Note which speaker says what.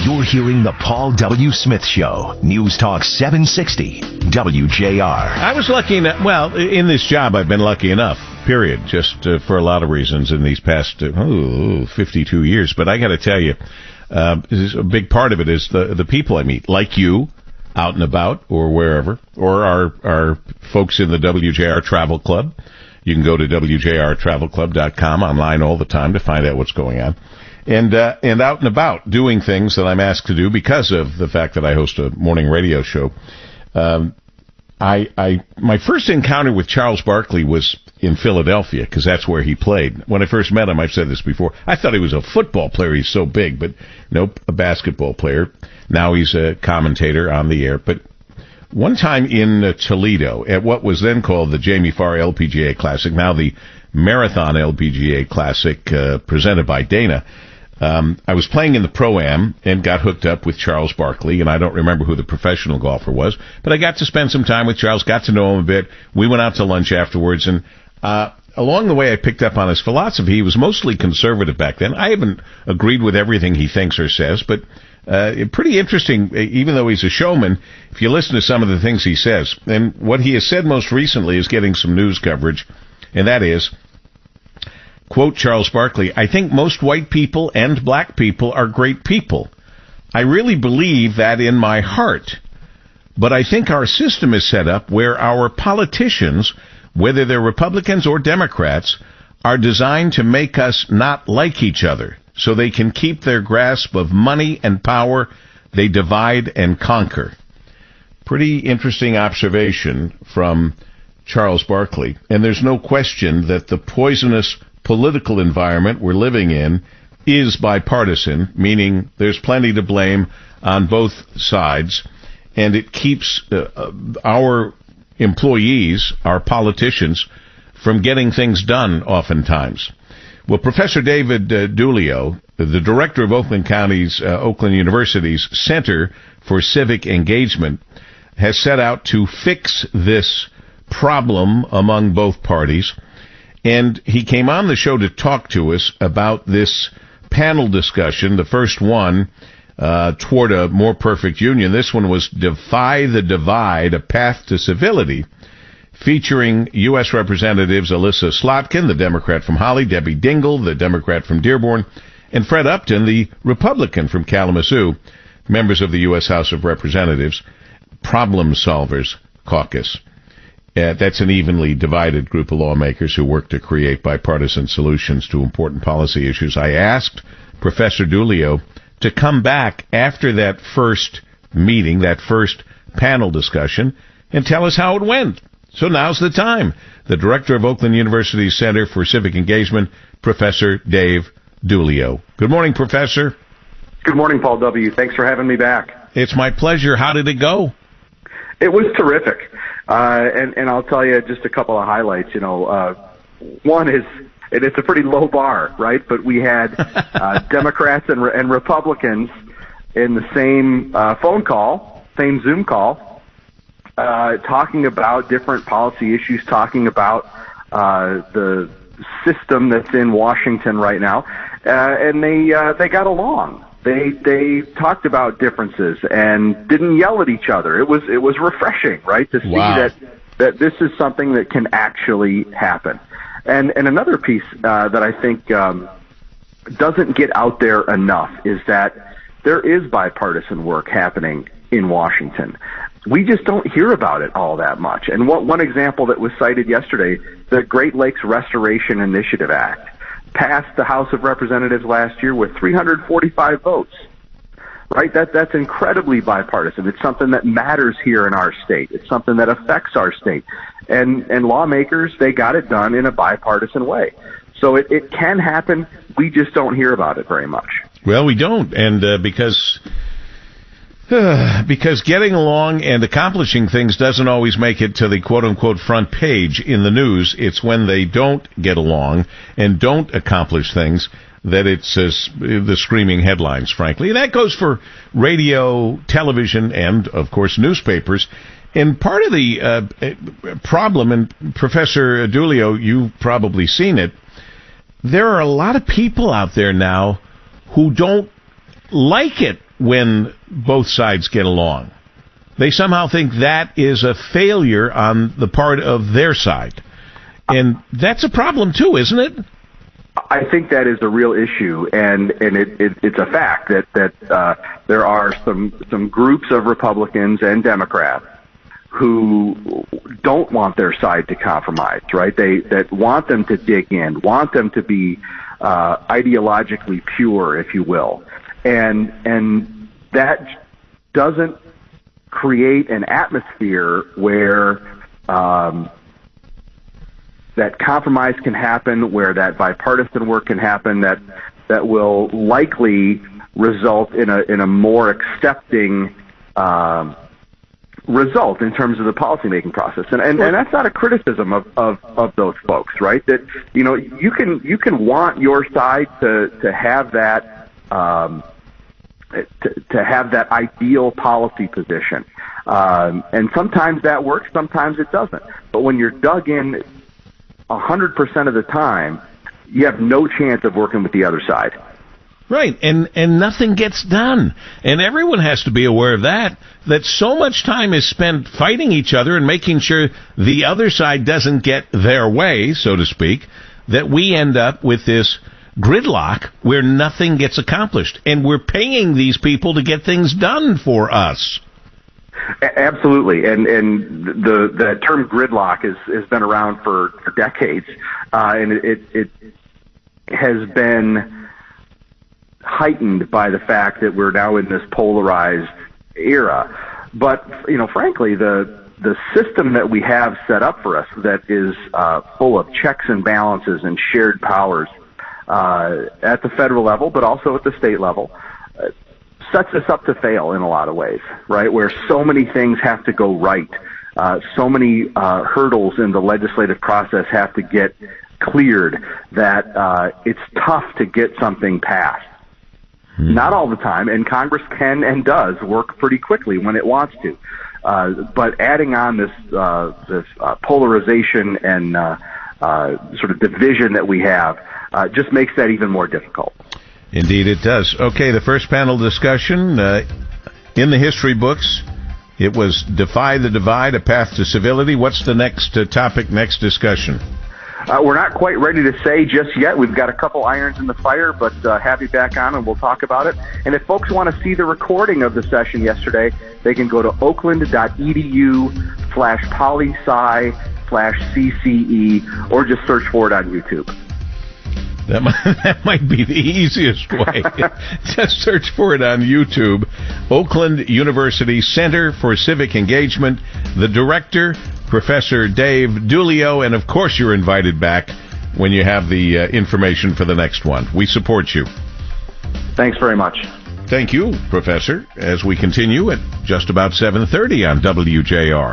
Speaker 1: You're hearing the Paul W. Smith Show. News Talk 760 WJR.
Speaker 2: I was lucky enough, well, in this job I've been lucky enough, period, just for a lot of reasons in these past 52 years. But I got to tell you, a big part of it is the people I meet, like you, out and about or wherever, or our folks in the WJR Travel Club. You can go to WJRTravelClub.com online all the time to find out what's going on. And out and about doing things that I'm asked to do because of the fact that I host a morning radio show. My first encounter with Charles Barkley was in Philadelphia because that's where he played. When I first met him, I've said this before, I thought he was a football player. He's so big, but nope, a basketball player. Now he's a commentator on the air. But one time in Toledo at what was then called the Jamie Farr LPGA Classic, now the Marathon LPGA Classic presented by Dana, I was playing in the Pro-Am and got hooked up with Charles Barkley, and I don't remember who the professional golfer was, but I got to spend some time with Charles, got to know him a bit. We went out to lunch afterwards, and along the way I picked up on his philosophy. He was mostly conservative back then. I haven't agreed with everything he thinks or says, but pretty interesting, even though he's a showman, if you listen to some of the things he says. And what he has said most recently is getting some news coverage, and that is, quote Charles Barkley, "I think most white people and black people are great people. I really believe that in my heart. But I think our system is set up where our politicians, whether they're Republicans or Democrats, are designed to make us not like each other. So they can keep their grasp of money and power. They divide and conquer." Pretty interesting observation from Charles Barkley. And there's no question that the poisonous political environment we're living in is bipartisan, meaning there's plenty to blame on both sides, and it keeps our employees, our politicians, from getting things done oftentimes. Well, Professor David Dulio, the director of Oakland University's Center for Civic Engagement, has set out to fix this problem among both parties. And he came on the show to talk to us about this panel discussion, the first one toward a more perfect union. This one was Defy the Divide, A Path to Civility, featuring U.S. Representatives Alyssa Slotkin, the Democrat from Holly, Debbie Dingell, the Democrat from Dearborn, and Fred Upton, the Republican from Kalamazoo, members of the U.S. House of Representatives Problem Solvers Caucus. That's an evenly divided group of lawmakers who work to create bipartisan solutions to important policy issues. I asked Professor Dulio to come back after that first meeting, that first panel discussion, and tell us how it went. So now's the time. The director of Oakland University's Center for Civic Engagement, Professor Dave Dulio. Good morning, Professor.
Speaker 3: Good morning, Paul W. Thanks for having me back.
Speaker 2: It's my pleasure. How did it go?
Speaker 3: It was terrific. And I'll tell you just a couple of highlights. One is, it's a pretty low bar, right? But we had Democrats and Republicans in the same phone call, same Zoom call, talking about different policy issues, talking about the system that's in Washington right now, and they got along. They talked about differences and didn't yell at each other. It was refreshing, right, to see that this is something that can actually happen. And another piece that I think doesn't get out there enough is that there is bipartisan work happening in Washington. We just don't hear about it all that much. And one example that was cited yesterday, the Great Lakes Restoration Initiative Act, passed the House of Representatives last year with 345 votes. Right? That's incredibly bipartisan. It's something that matters here in our state. It's something that affects our state. And lawmakers, they got it done in a bipartisan way. So it can happen. We just don't hear about it very much.
Speaker 2: Well, we don't. And because getting along and accomplishing things doesn't always make it to the quote-unquote front page in the news. It's when they don't get along and don't accomplish things that it's the screaming headlines, frankly. And that goes for radio, television, and, of course, newspapers. And part of the problem, and Professor Dulio, you've probably seen it, there are a lot of people out there now who don't like it when both sides get along. They somehow think that is a failure on the part of their side. And that's a problem too, isn't it?
Speaker 3: I think that is a real issue, and it's a fact that there are some groups of Republicans and Democrats who don't want their side to compromise, right? That want them to dig in, want them to be ideologically pure, if you will, and that doesn't create an atmosphere where that compromise can happen, where that bipartisan work can happen, that will likely result in a more accepting result in terms of the policymaking process. And that's not a criticism of those folks, right? That, you know, you can want your side to have that to have that ideal policy position. And sometimes that works, sometimes it doesn't. But when you're dug in 100% of the time, you have no chance of working with the other side.
Speaker 2: Right, and nothing gets done. And everyone has to be aware of that so much time is spent fighting each other and making sure the other side doesn't get their way, so to speak, that we end up with this gridlock where nothing gets accomplished. And we're paying these people to get things done for us.
Speaker 3: Absolutely, and the term gridlock has been around for decades, and it has been heightened by the fact that we're now in this polarized era. But, you know, frankly, the system that we have set up for us that is full of checks and balances and shared powers at the federal level, but also at the state level, sets us up to fail in a lot of ways, right? Where so many things have to go right. So many hurdles in the legislative process have to get cleared that it's tough to get something passed. Not all the time, and Congress can and does work pretty quickly when it wants to. But adding on this polarization and sort of division that we have just makes that even more difficult.
Speaker 2: Indeed it does. Okay, the first panel discussion in the history books, it was Defy the Divide, A Path to Civility. What's the next topic, next discussion?
Speaker 3: We're not quite ready to say just yet. We've got a couple irons in the fire, but have you back on and we'll talk about it. And if folks want to see the recording of the session yesterday, they can go to oakland.edu/poli-sci/CCE or just search for it on YouTube.
Speaker 2: That might be the easiest way. Just search for it on YouTube. Oakland University Center for Civic Engagement. The director, Professor Dave Dulio, and of course you're invited back when you have the information for the next one. We support you.
Speaker 3: Thanks very much.
Speaker 2: Thank you, Professor, as we continue at just about 7:30 on WJR.